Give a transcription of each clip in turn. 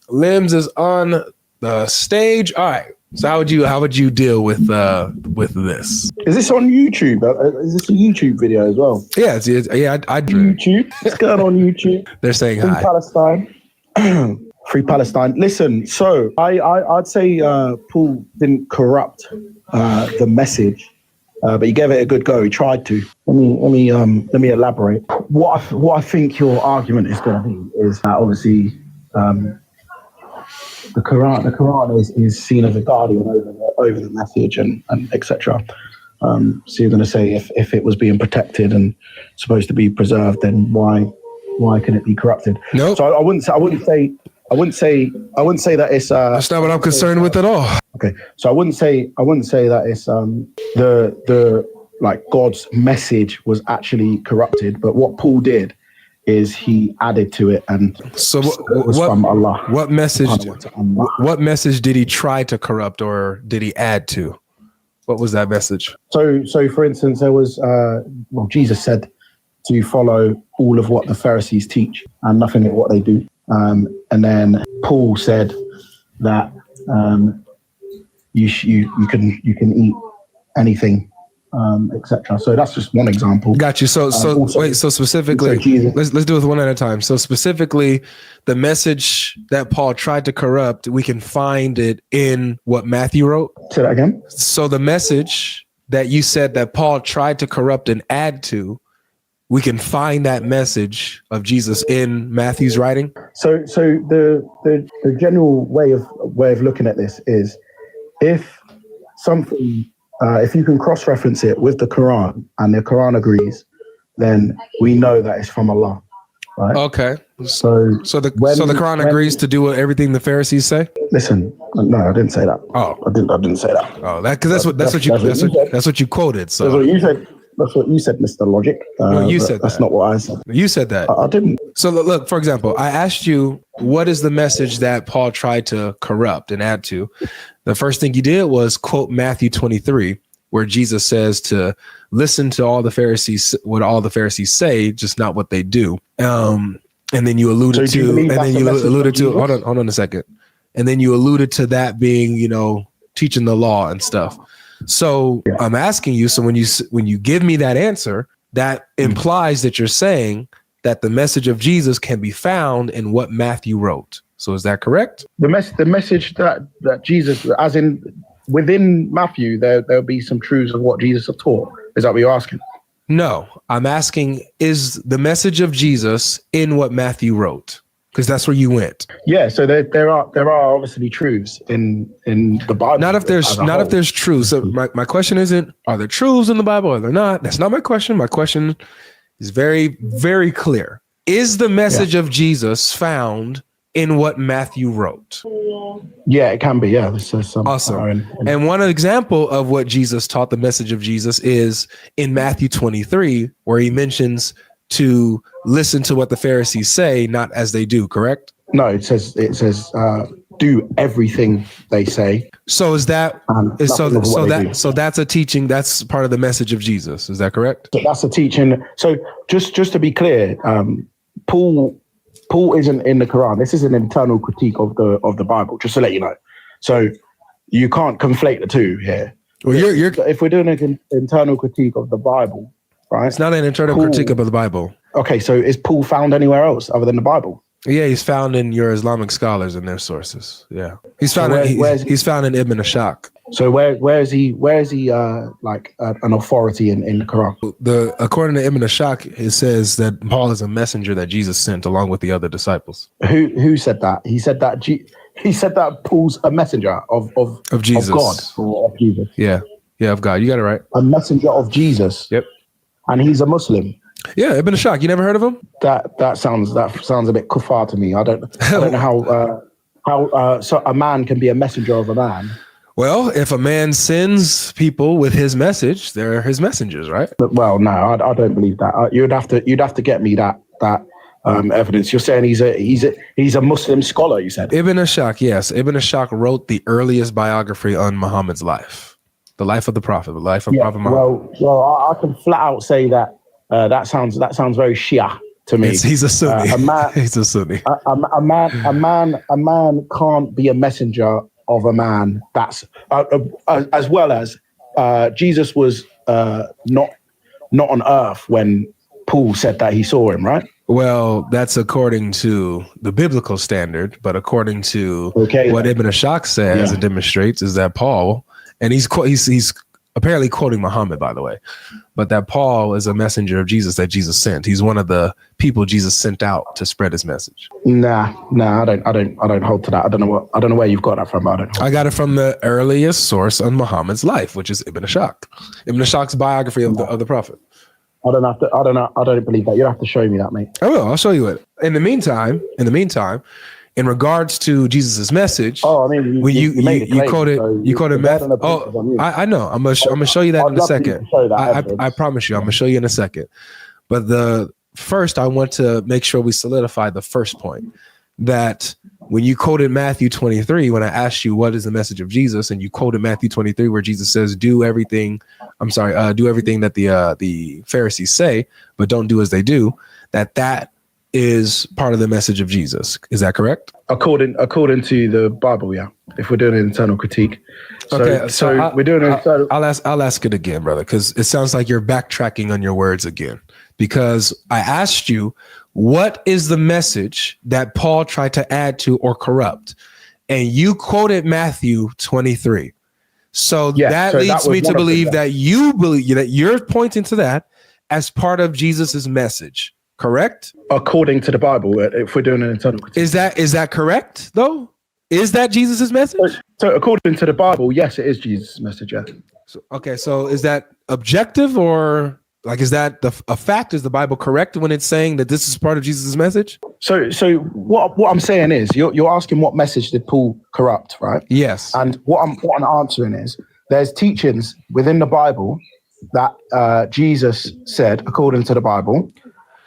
Limbs is on the stage. All right. So how would you deal with this? Is this on YouTube? Is this a YouTube video as well? Yeah, I drew YouTube. It's going on YouTube. They're saying Free hi. Palestine. Free Palestine. Listen, so I'd say Paul didn't corrupt the message, but he gave it a good go. He tried to. Let me elaborate. What I think your argument is going to be is that obviously the Quran is seen as a guardian over the message and etc. So you're going to say if it was being protected and supposed to be preserved, then why can it be corrupted? No. Nope. So I wouldn't say that it's. That's not what I'm concerned with at all. Okay, so I wouldn't say that it's the like God's message was actually corrupted, but what Paul did is he added to it, and so it was from Allah. What message did he try to corrupt, or did he add to? What was that message? So for instance, there was Jesus said to follow all of what the Pharisees teach and nothing of what they do. And then Paul said that you can eat anything, etc. So that's just one example. Got you. So specifically, let's do it one at a time. So specifically, the message that Paul tried to corrupt, we can find it in what Matthew wrote. Say that again. So the message that you said that Paul tried to corrupt and add to, we can find that message of Jesus in Matthew's writing. So the general way of looking at this is if something. If you can cross-reference it with the Quran and the Quran agrees, then we know that it's from Allah, right? Okay. So the Quran agrees to do everything the Pharisees say. Listen, no, I didn't say that. Oh, I didn't say that. Oh, that's what you quoted. So that's what you said. That's what you said, Mr. Logic. No, you said that's not what I said. You said that. I didn't. So look, for example, I asked you, what is the message that Paul tried to corrupt and add to? The first thing you did was quote Matthew 23, where Jesus says to listen to what all the Pharisees say, just not what they do. And then you alluded to, hold on a second. And then you alluded to that being, teaching the law and stuff. So yeah. I'm asking you, so when you give me that answer, that implies that you're saying that the message of Jesus can be found in what Matthew wrote. So is that correct? The message that Jesus, as in within Matthew, there'll be some truths of what Jesus have taught. Is that what you're asking? No, I'm asking, is the message of Jesus in what Matthew wrote? Because that's where you went. Yeah, so there are obviously truths in the Bible. Not if there's truths. So my question isn't, are there truths in the Bible or they're not? That's not my question. My question is very, very clear. Is the message of Jesus found in what Matthew wrote? Yeah, it can be. Yeah, there's some. Awesome. And one example of what Jesus taught, the message of Jesus, is in Matthew 23, where he mentions to listen to what the Pharisees say, not as they do, correct? No, it says do everything they say. So is that so that's a teaching, that's part of the message of Jesus, is that correct? So that's a teaching. So just to be clear, Paul isn't in the Quran. This is an internal critique of the Bible, just to let you know. So you can't conflate the two here. Well, if we're doing an internal critique of the Bible, right? It's not an internal critique of the Bible. Okay, so is Paul found anywhere else other than the Bible? Yeah, he's found in your Islamic scholars and their sources. Yeah, he's found he's found in Ibn Ashaq. So where is he like an authority in the Quran? According to Ibn Ashaq, it says that Paul is a messenger that Jesus sent along with the other disciples. Who said that? He said that Paul's a messenger of Jesus, of God, or of Jesus. Yeah, of God. You got it right. A messenger of Jesus. Yep. And he's a Muslim. Yeah, Ibn Ashaq. You never heard of him? That sounds a bit kuffar to me. I don't know how so a man can be a messenger of a man. Well, if a man sends people with his message, they're his messengers, right? Well, no, I don't believe that. You'd have to get me that evidence. You're saying he's a Muslim scholar, you said? Ibn Ashaq, yes. Ibn Ashaq wrote the earliest biography on Muhammad's life, the life of the Prophet, Prophet Muhammad. Well, I can flat out say that that sounds very Shia. to me. He's a Sunni. A man, he's a Sunni. a man can't be a messenger of a man. That's as well as Jesus was not on earth when Paul said that he saw him, right? Well, that's according to the biblical standard, but according to what Ibn Ashaq says and demonstrates is that Paul, and he's apparently quoting Muhammad, by the way, but that Paul is a messenger of Jesus that Jesus sent. He's one of the people Jesus sent out to spread his message. Nah, I don't hold to that. I don't know where you've got that from. I got it from the earliest source on Muhammad's life, which is Ibn Ashaq. Ibn Ashaq's biography of the Prophet. I don't believe that. You'll have to show me that, mate. I will. I'll show you it. In the meantime, in regards to Jesus's message, when you quoted Matthew. Oh, I know. I'm gonna show you that in a second. I promise you, I'm gonna show you in a second. But first, I want to make sure we solidify the first point, that when you quoted Matthew 23, when I asked you what is the message of Jesus, and you quoted Matthew 23, where Jesus says, do everything that the Pharisees say, but don't do as they do, that is part of the message of Jesus. Is that correct? According to the Bible, yeah. If we're doing an internal critique. So we're doing an internal. I'll ask it again, brother, because it sounds like you're backtracking on your words again. Because I asked you, what is the message that Paul tried to add to or corrupt? And you quoted Matthew 23. So that leads me to believe that you believe that you're pointing to that as part of Jesus's message, correct? According to the Bible, if we're doing an internal critique. Is that correct though? Is that Jesus's message? So according to the Bible, yes, it is Jesus' message. Yeah. So is that objective, or like, is that a fact? Is the Bible correct when it's saying that this is part of Jesus' message? So what I'm saying is, you're asking what message did Paul corrupt, right? Yes. And what I'm answering is, there's teachings within the Bible that Jesus said according to the Bible,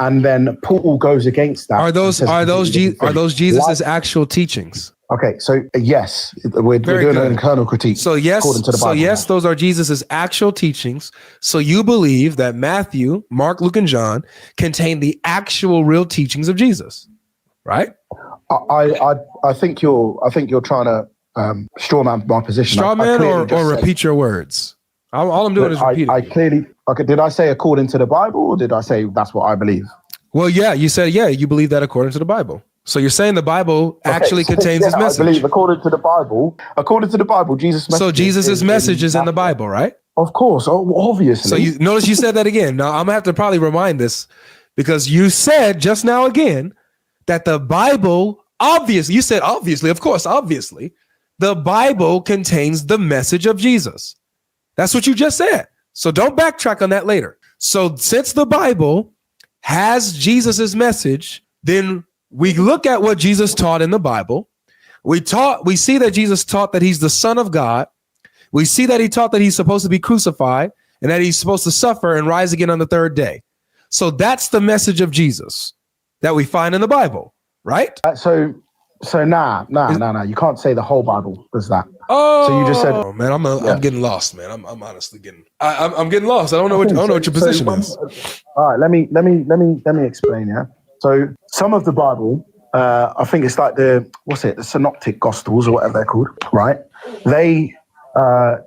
and then Paul goes against that. Are those Jesus' actual teachings? Okay, so yes, we're doing an internal critique. So yes, those are Jesus's actual teachings. So you believe that Matthew, Mark, Luke, and John contain the actual real teachings of Jesus, right? I think you're trying to straw man my position. Straw man or repeat your words. All I'm doing is repeating. Did I say according to the Bible, or did I say that's what I believe? Well, yeah, you said you believe that according to the Bible. So you're saying the Bible actually contains his message. I believe according to the Bible, Jesus' message. So Jesus' message is in the Bible, right? Of course, obviously. So you notice you said that again. Now I'm gonna have to probably remind this, because you said just now again that the Bible, obviously, the Bible contains the message of Jesus. That's what you just said. So don't backtrack on that later. So since the Bible has Jesus's message, then we look at what Jesus taught in the Bible. We see that Jesus taught that he's the Son of God. We see that he taught that he's supposed to be crucified and that he's supposed to suffer and rise again on the third day. So that's the message of Jesus that we find in the Bible, right? So nah. You can't say the whole Bible does that. Oh, so you just said, man, I'm getting lost, man. I'm honestly I'm getting lost. I don't know what your position is. All right, let me explain. Yeah. So some of the Bible, I think it's like the Synoptic Gospels or whatever they're called, right? They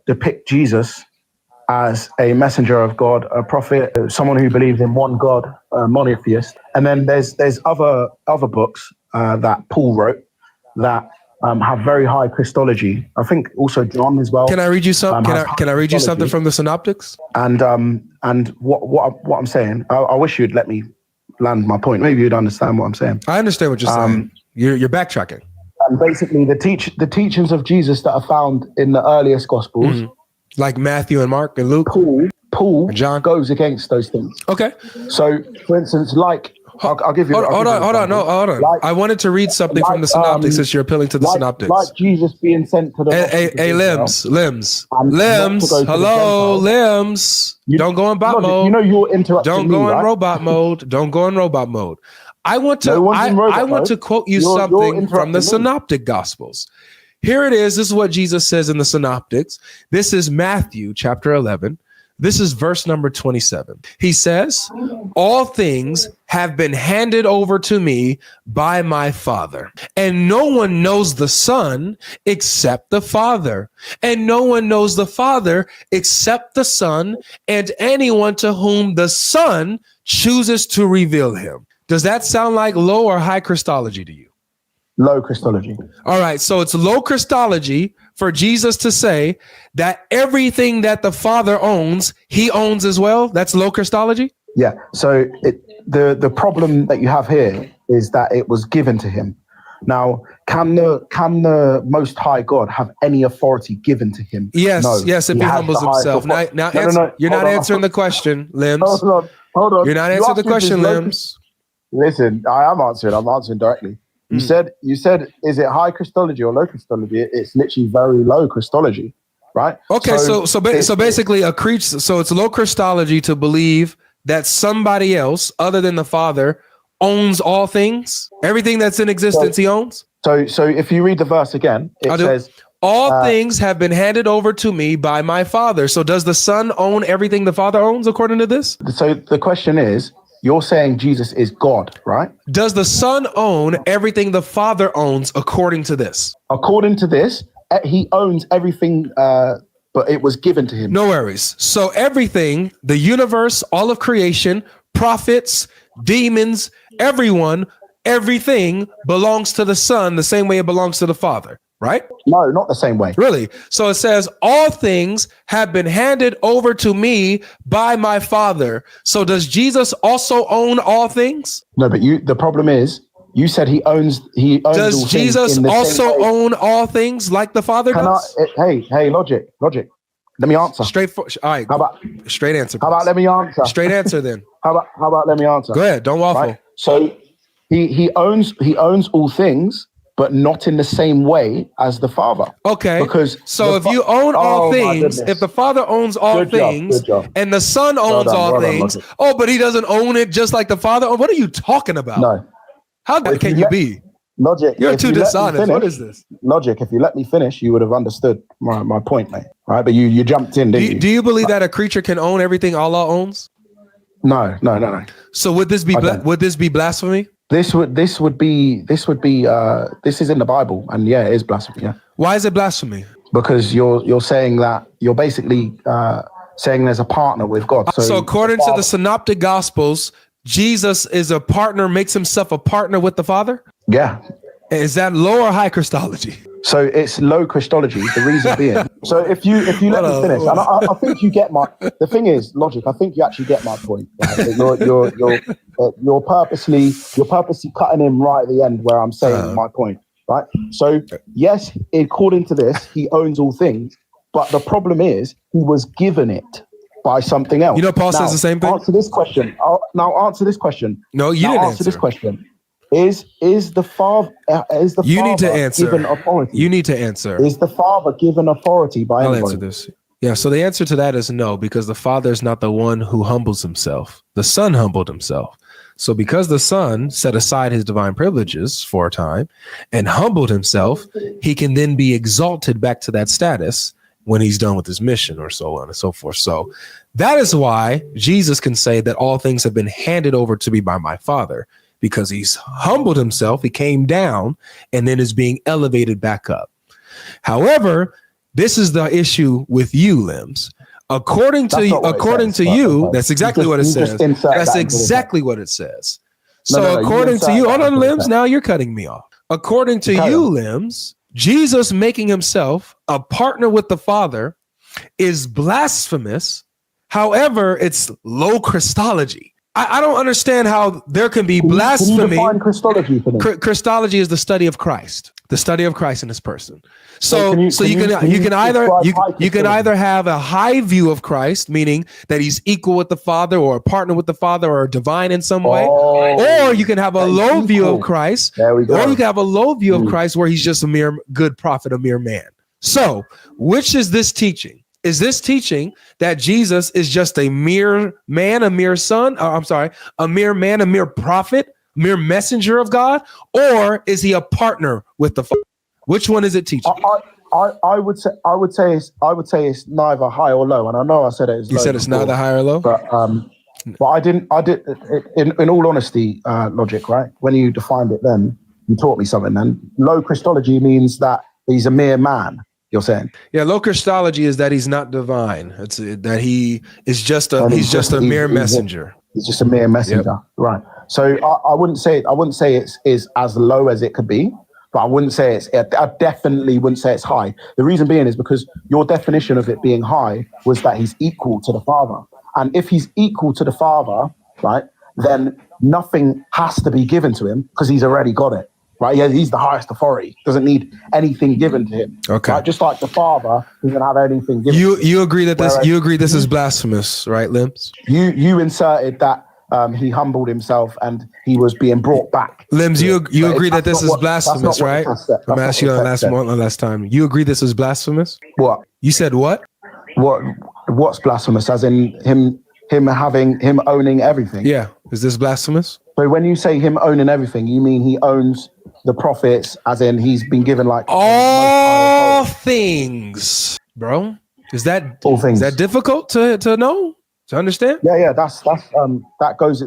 depict Jesus as a messenger of God, a prophet, someone who believes in one God, a monotheist. And then there's other books that Paul wrote that have very high Christology. I think also John as well. Can I read you some? Can I read you something from the Synoptics? And what I'm saying, I wish you'd let me land my point. Maybe you'd understand what I'm saying. I understand what you're saying. You're backtracking. And basically, the teachings of Jesus that are found in the earliest Gospels, like Matthew and Mark and Luke, Paul and John, goes against those things. Okay. So, for instance, like I'll give you. Hold on. Like, I wanted to read something from the Synoptics, since you're appealing to the Synoptics. Like Jesus being sent to the. Hey, limbs. Hello, limbs. Don't go in bot mode. You know you're interrupting. Don't go in robot mode. Don't go in robot mode. I want to quote you something from the Synoptic Gospels. Here it is. This is what Jesus says in the Synoptics. This is Matthew chapter 11, This is verse number 27. He says, all things have been handed over to me by my Father, and no one knows the Son except the Father, and no one knows the Father except the Son, and anyone to whom the Son chooses to reveal him. Does that sound like low or high Christology to you? Low Christology. All right, so it's low Christology for Jesus to say that everything that the Father owns, he owns as well. That's low Christology? Yeah. So the problem that you have here is that it was given to him. Now, can the Most High God have any authority given to him? Yes, No. yes, if he humbles himself. Now you're not answering the question, Limbs. Hold on. You're not answering the question, Limbs. Listen, I'm answering directly. You said, is it high Christology or low Christology? It's literally very low Christology, right? Okay, so basically a creature. So it's low Christology to believe that somebody else other than the Father owns all things. Everything that's in existence, he owns. So if you read the verse again, it says, all things have been handed over to me by my Father. So does the Son own everything the Father owns according to this? So the question is, you're saying Jesus is God, right? Does the Son own everything the Father owns according to this? According to this, he owns everything, but it was given to him. No worries. So everything, the universe, all of creation, prophets, demons, everyone, everything belongs to the Son the same way it belongs to the Father, right? No, not the same way. Really? So it says, all things have been handed over to me by my Father. So does Jesus also own all things? No, but the problem is, you said he owns Does all Jesus things in the also same way. own all things like the Father does? Hey, logic. Let me answer. All right. How about straight answer? How about let me answer? Straight answer then. How about let me answer? Go ahead. Don't waffle. Right? So he owns all things, but not in the same way as the Father. Okay. Because if you own all things, if the Father owns all things and the Son owns all things, but he doesn't own it just like the Father. What are you talking about? No. How can you be? Logic. You're too dishonest. What is this? Logic. If you let me finish, you would have understood my point, mate. All right, but you jumped in, didn't you? Do you believe that a creature can own everything Allah owns? No. So would this be blasphemy? This is in the Bible, and yeah, it is blasphemy. Yeah. Why is it blasphemy? Because you're saying that you're basically saying there's a partner with God. So according to the Synoptic Gospels, Jesus is a partner, makes himself a partner with the Father? Yeah. Is that low or high Christology? So it's low Christology. The reason being. So if you let me finish, and I think you get the thing is, logic. I think you actually get my point. Right? You're purposely cutting in right at the end where I'm saying my point. Right. So yes, according to this, he owns all things, but the problem is he was given it by something else. You know, Paul says the same thing. Answer this question. Answer this question. No, you didn't answer this question. Is the Father you need to answer. Given authority? You need to answer. Is the Father given authority by I'll anybody? answer this. Yeah, so the answer to that is no, because the Father is not the one who humbles himself. The Son humbled himself. So because the Son set aside his divine privileges for a time and humbled himself, he can then be exalted back to that status when he's done with his mission, or so on and so forth. So that is why Jesus can say that all things have been handed over to me by my Father, because he's humbled himself, he came down, and then is being elevated back up. However, this is the issue with you, Limbs. According to you, that's exactly what it says. That's exactly what it says. So according to you, hold on, Limbs, now you're cutting me off. According to you, Limbs, Jesus making himself a partner with the Father is blasphemous. However, it's low Christology. I don't understand how there can be blasphemy. Can you define Christology for me? Christology is the study of Christ in his person. So you can either have a high view of Christ, meaning that he's equal with the Father or a partner with the Father or divine in some way, or you can have a low view of Christ. There we go. Or you can have a low view of Christ where he's just a mere good prophet, a mere man. So which is this teaching? Is this teaching that Jesus is just a mere man, a mere son? A mere man, a mere prophet, mere messenger of God? Or is he a partner with the Father? Which one is it teaching? I would say it's neither high or low, and I know I said it is. You said it's neither high or low, but I didn't. In all honesty, Logic, right? When you defined it, then you taught me something. Then low Christology means that he's a mere man. You're saying? Yeah, low Christology is that he's not divine. It's that he is just a mere messenger. He's just a mere messenger, right? So I wouldn't say it's is as low as it could be, but I wouldn't say I definitely wouldn't say it's high. The reason being is because your definition of it being high was that he's equal to the Father, and if he's equal to the Father, right, then nothing has to be given to him because he's already got it. Right, yeah, he's the highest authority. Doesn't need anything given to him. Okay, right? Just like the Father doesn't have anything given. You agree that this is blasphemous, right, Limbs? You inserted that he humbled himself and he was being brought back. Limbs, you agree that this is blasphemous, right? I'm asking you last time. You agree this is blasphemous? What you said? What? What's blasphemous? As in him owning everything? Yeah, is this blasphemous? So when you say him owning everything, you mean he owns the prophets, as in he's been given like all things, bro? Is that all things? Is that difficult to know, to understand? Yeah. That goes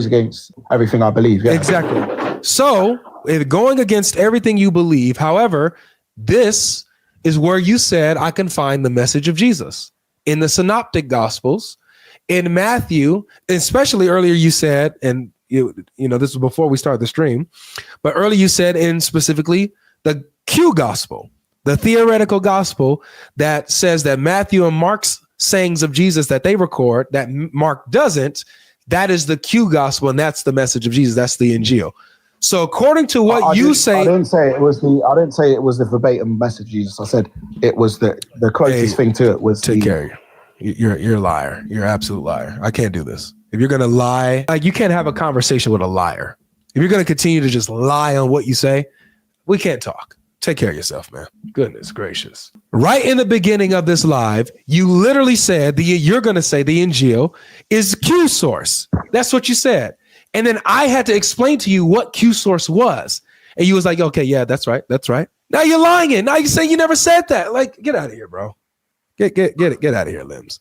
against everything I believe. Yeah, exactly. So if going against everything you believe, however, this is where you said I can find the message of Jesus in the Synoptic Gospels. In Matthew, especially earlier, you said, and you know, this was before we started the stream, but earlier you said in specifically the Q gospel, the theoretical gospel that says that Matthew and Mark's sayings of Jesus that they record, that Mark doesn't, that is the Q gospel, and that's the message of Jesus. That's the Injil. So according to what you say, I didn't say it was the verbatim message of Jesus. I said it was the closest thing to it was take care. You're a liar. You're an absolute liar. I can't do this. If you're going to lie, like you can't have a conversation with a liar. If you're going to continue to just lie on what you say, we can't talk. Take care of yourself, man. Goodness gracious. Right in the beginning of this live, you literally said you're going to say the Injil is Q source. That's what you said. And then I had to explain to you what Q source was. And you was like, okay, yeah, that's right. That's right. Now you're lying. Now you say you never said that. Like, get out of here, bro. Get out of here, Limbs.